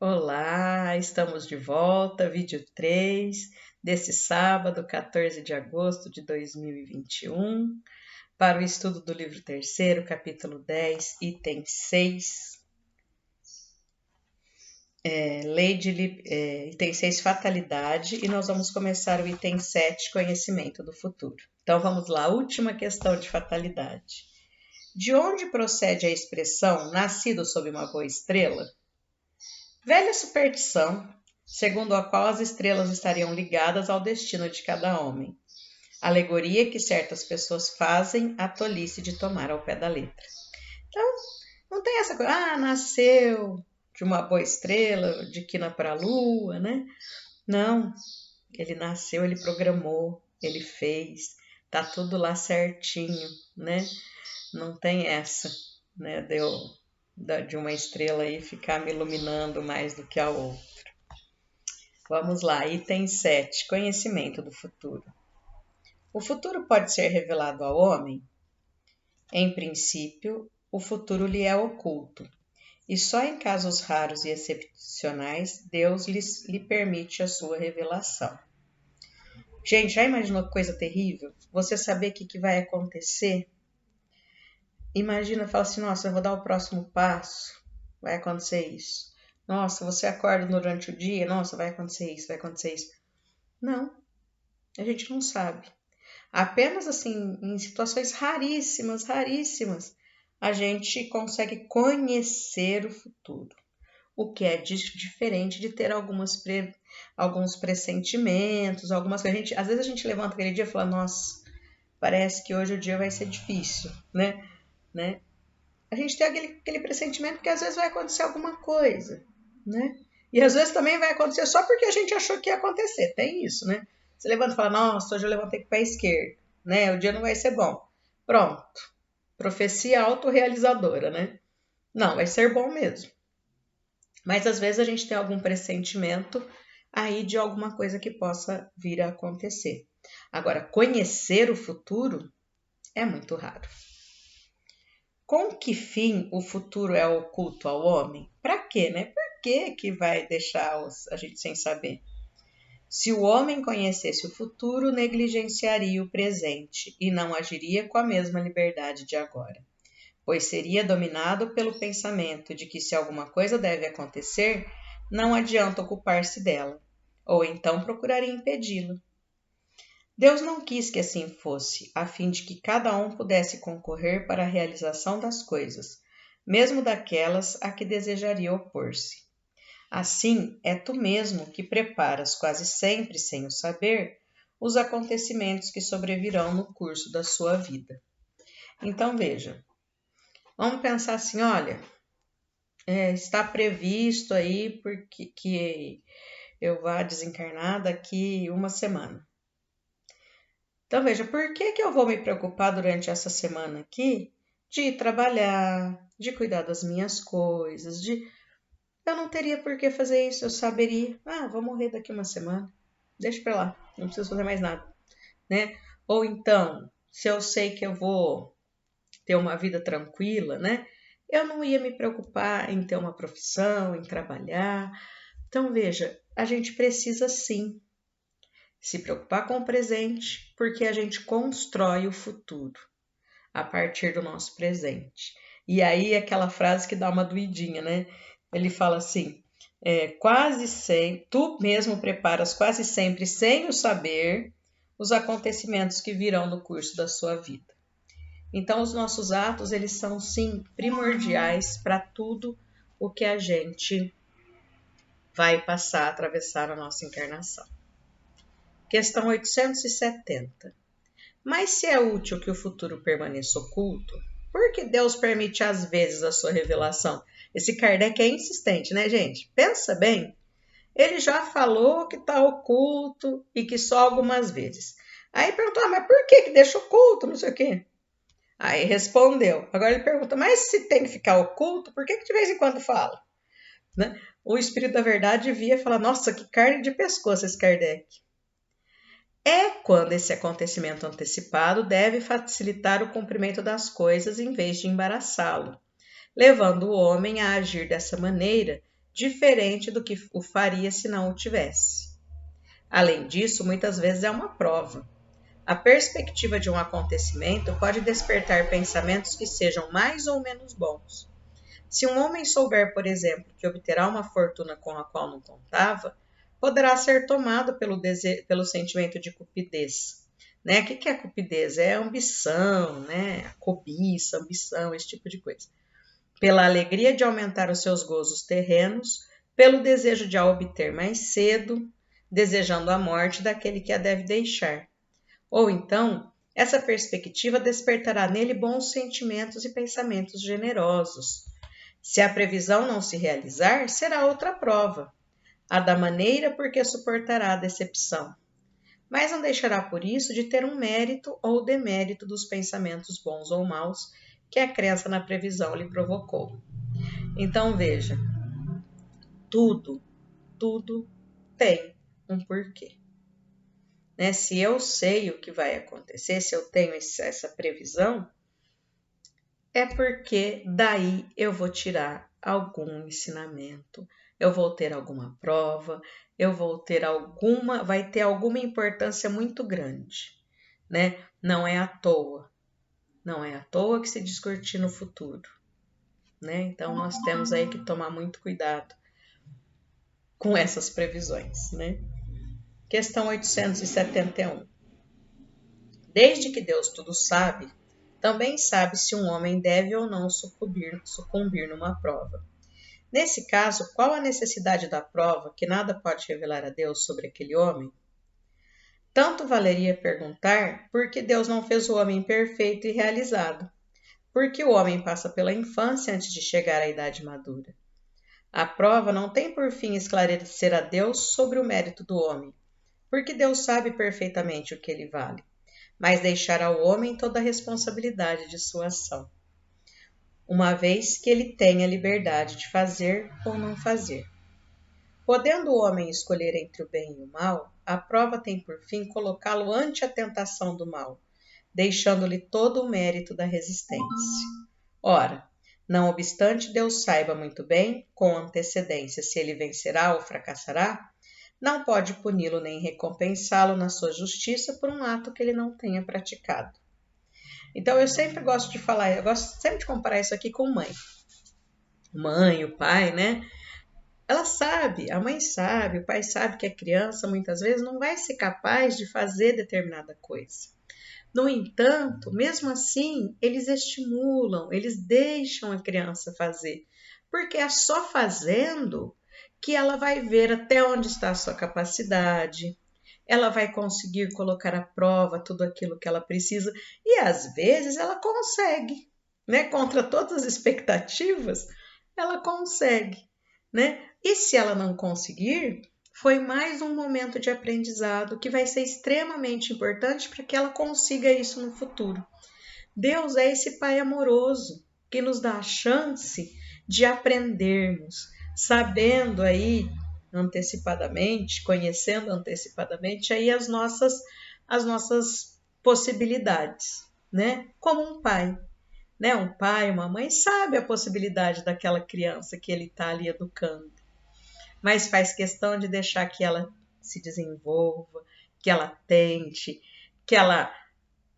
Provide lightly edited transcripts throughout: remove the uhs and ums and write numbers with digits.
Olá, estamos de volta, vídeo 3 desse sábado, 14 de agosto de 2021, para o estudo do livro terceiro, capítulo 10, item 6, item 6, fatalidade, e nós vamos começar o item 7, conhecimento do futuro. Então vamos lá, última questão de fatalidade. De onde procede a expressão nascido sob uma boa estrela? Velha superstição, segundo a qual as estrelas estariam ligadas ao destino de cada homem. Alegoria que certas pessoas fazem à tolice de tomar ao pé da letra. Então, não tem essa coisa, nasceu de uma boa estrela, de quina para a lua, né? Não, ele nasceu, ele programou, ele fez, tá tudo lá certinho, né? Não tem essa, né? De uma estrela aí ficar me iluminando mais do que a outra. Vamos lá, item 7, conhecimento do futuro. O futuro pode ser revelado ao homem? Em princípio, o futuro lhe é oculto, e só em casos raros e excepcionais Deus lhe permite a sua revelação. Gente, já imaginou que coisa terrível? Você saber o que vai acontecer? Imagina, fala assim, nossa, eu vou dar o próximo passo, vai acontecer isso. Nossa, você acorda durante o dia, nossa, vai acontecer isso, vai acontecer isso. Não, a gente não sabe. Apenas assim, em situações raríssimas, a gente consegue conhecer o futuro. O que é diferente de ter alguns pressentimentos, algumas coisas. Às vezes a gente levanta aquele dia e fala, nossa, parece que hoje o dia vai ser difícil, né? A gente tem aquele pressentimento que às vezes vai acontecer alguma coisa, né? E às vezes também vai acontecer só porque a gente achou que ia acontecer. Tem isso, né? Você levanta e fala, nossa, hoje eu levantei com o pé esquerdo, né? O dia não vai ser bom. Pronto. Profecia autorrealizadora, né? Não, vai ser bom mesmo. Mas às vezes a gente tem algum pressentimento aí de alguma coisa que possa vir a acontecer. Agora, conhecer o futuro é muito raro. Com que fim o futuro é oculto ao homem? Para quê, né? Por que vai deixar a gente sem saber? Se o homem conhecesse o futuro, negligenciaria o presente e não agiria com a mesma liberdade de agora, pois seria dominado pelo pensamento de que se alguma coisa deve acontecer, não adianta ocupar-se dela, ou então procuraria impedi-la. Deus não quis que assim fosse, a fim de que cada um pudesse concorrer para a realização das coisas, mesmo daquelas a que desejaria opor-se. Assim, é tu mesmo que preparas, quase sempre sem o saber, os acontecimentos que sobrevirão no curso da sua vida. Então, veja, vamos pensar assim, olha, está previsto aí porque que eu vá desencarnar daqui uma semana. Então, veja, por que eu vou me preocupar durante essa semana aqui de ir trabalhar, de cuidar das minhas coisas, Eu não teria por que fazer isso, eu saberia, vou morrer daqui uma semana, deixa pra lá, não preciso fazer mais nada, né? Ou então, se eu sei que eu vou ter uma vida tranquila, né? Eu não ia me preocupar em ter uma profissão, em trabalhar. Então, veja, a gente precisa sim se preocupar com o presente, porque a gente constrói o futuro a partir do nosso presente. E aí aquela frase que dá uma doidinha, né? Ele fala assim, quase sempre, tu mesmo preparas quase sempre sem o saber os acontecimentos que virão no curso da sua vida. Então os nossos atos, eles são sim primordiais para tudo o que a gente vai passar, atravessar na nossa encarnação. Questão 870. Mas se é útil que o futuro permaneça oculto, por que Deus permite às vezes a sua revelação? Esse Kardec é insistente, né, gente? Pensa bem. Ele já falou que está oculto e que só algumas vezes. Aí perguntou, mas por que deixa oculto, não sei o quê? Aí respondeu. Agora ele pergunta, mas se tem que ficar oculto, por que de vez em quando fala? Né? O Espírito da Verdade via e fala, nossa, que carne de pescoço esse Kardec. É quando esse acontecimento antecipado deve facilitar o cumprimento das coisas em vez de embaraçá-lo, levando o homem a agir dessa maneira diferente do que o faria se não o tivesse. Além disso, muitas vezes é uma prova. A perspectiva de um acontecimento pode despertar pensamentos que sejam mais ou menos bons. Se um homem souber, por exemplo, que obterá uma fortuna com a qual não contava, poderá ser tomado pelo sentimento de cupidez. Né? O que é cupidez? É ambição, né? Cobiça, ambição, esse tipo de coisa. Pela alegria de aumentar os seus gozos terrenos, pelo desejo de a obter mais cedo, desejando a morte daquele que a deve deixar. Ou então, essa perspectiva despertará nele bons sentimentos e pensamentos generosos. Se a previsão não se realizar, será outra prova, a da maneira por que suportará a decepção. Mas não deixará por isso de ter um mérito ou demérito dos pensamentos bons ou maus que a crença na previsão lhe provocou. Então veja, tudo tem um porquê. Né? Se eu sei o que vai acontecer, se eu tenho essa previsão, é porque daí eu vou tirar algum ensinamento, eu vou ter alguma prova, vai ter alguma importância muito grande, né? Não é à toa que se discute no futuro, né? Então nós temos aí que tomar muito cuidado com essas previsões, né? Questão 871. Desde que Deus tudo sabe, também sabe se um homem deve ou não sucumbir numa prova. Nesse caso, qual a necessidade da prova que nada pode revelar a Deus sobre aquele homem? Tanto valeria perguntar por que Deus não fez o homem perfeito e realizado? Por que o homem passa pela infância antes de chegar à idade madura? A prova não tem por fim esclarecer a Deus sobre o mérito do homem, porque Deus sabe perfeitamente o que ele vale, mas deixar ao homem toda a responsabilidade de sua ação, uma vez que ele tem a liberdade de fazer ou não fazer. Podendo o homem escolher entre o bem e o mal, a prova tem por fim colocá-lo ante a tentação do mal, deixando-lhe todo o mérito da resistência. Ora, não obstante Deus saiba muito bem, com antecedência, se ele vencerá ou fracassará, não pode puni-lo nem recompensá-lo na sua justiça por um ato que ele não tenha praticado. Então eu sempre gosto de falar, eu gosto sempre de comparar isso aqui com mãe. Mãe, o pai, né? Ela sabe, a mãe sabe, o pai sabe que a criança muitas vezes não vai ser capaz de fazer determinada coisa. No entanto, mesmo assim, eles estimulam, eles deixam a criança fazer, porque é só fazendo que ela vai ver até onde está a sua capacidade, ela vai conseguir colocar à prova tudo aquilo que ela precisa e às vezes ela consegue, né? Contra todas as expectativas, ela consegue, né? E se ela não conseguir, foi mais um momento de aprendizado que vai ser extremamente importante para que ela consiga isso no futuro. Deus é esse Pai amoroso que nos dá a chance de aprendermos, sabendo aí antecipadamente, conhecendo antecipadamente aí as nossas possibilidades, né? Como um pai, né? Um pai, uma mãe sabe a possibilidade daquela criança que ele está ali educando, mas faz questão de deixar que ela se desenvolva, que ela tente, que ela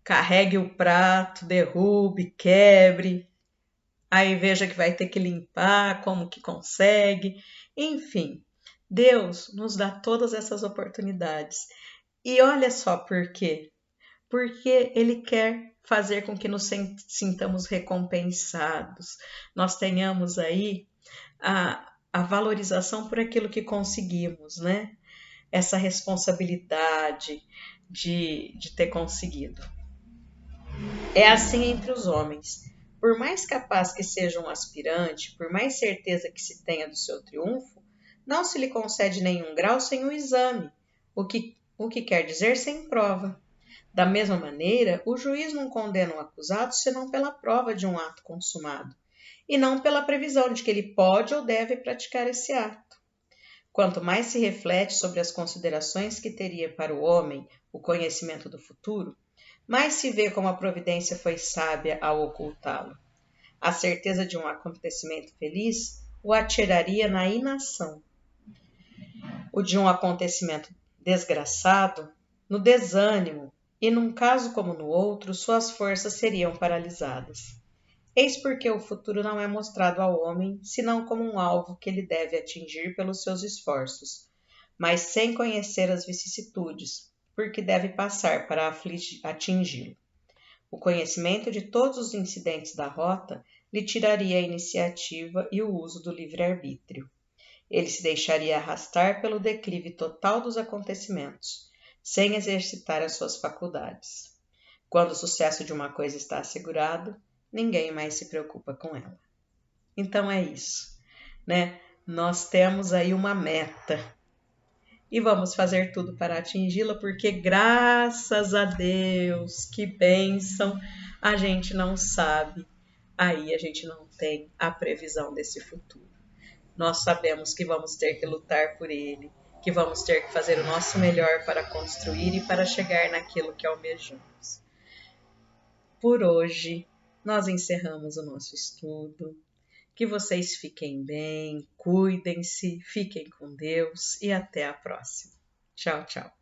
carregue o prato, derrube, quebre, aí veja que vai ter que limpar, como que consegue, enfim. Deus nos dá todas essas oportunidades. E olha só por quê. Porque Ele quer fazer com que nos sintamos recompensados. Nós tenhamos aí a valorização por aquilo que conseguimos, né? Essa responsabilidade de ter conseguido. É assim entre os homens. Por mais capaz que seja um aspirante, por mais certeza que se tenha do seu triunfo, não se lhe concede nenhum grau sem o exame, o que quer dizer sem prova. Da mesma maneira, o juiz não condena um acusado senão pela prova de um ato consumado, e não pela previsão de que ele pode ou deve praticar esse ato. Quanto mais se reflete sobre as considerações que teria para o homem o conhecimento do futuro, mais se vê como a providência foi sábia ao ocultá-lo. A certeza de um acontecimento feliz o atiraria na inação. O de um acontecimento desgraçado, no desânimo, e num caso como no outro, suas forças seriam paralisadas. Eis porque o futuro não é mostrado ao homem, senão como um alvo que ele deve atingir pelos seus esforços, mas sem conhecer as vicissitudes, porque deve passar para atingi-lo. O conhecimento de todos os incidentes da rota lhe tiraria a iniciativa e o uso do livre-arbítrio. Ele se deixaria arrastar pelo declive total dos acontecimentos, sem exercitar as suas faculdades. Quando o sucesso de uma coisa está assegurado, ninguém mais se preocupa com ela. Então é isso, né? Nós temos aí uma meta e vamos fazer tudo para atingi-la, porque graças a Deus, que bênção, a gente não sabe, aí a gente não tem a previsão desse futuro. Nós sabemos que vamos ter que lutar por ele, que vamos ter que fazer o nosso melhor para construir e para chegar naquilo que almejamos. Por hoje, nós encerramos o nosso estudo. Que vocês fiquem bem, cuidem-se, fiquem com Deus e até a próxima. Tchau, tchau.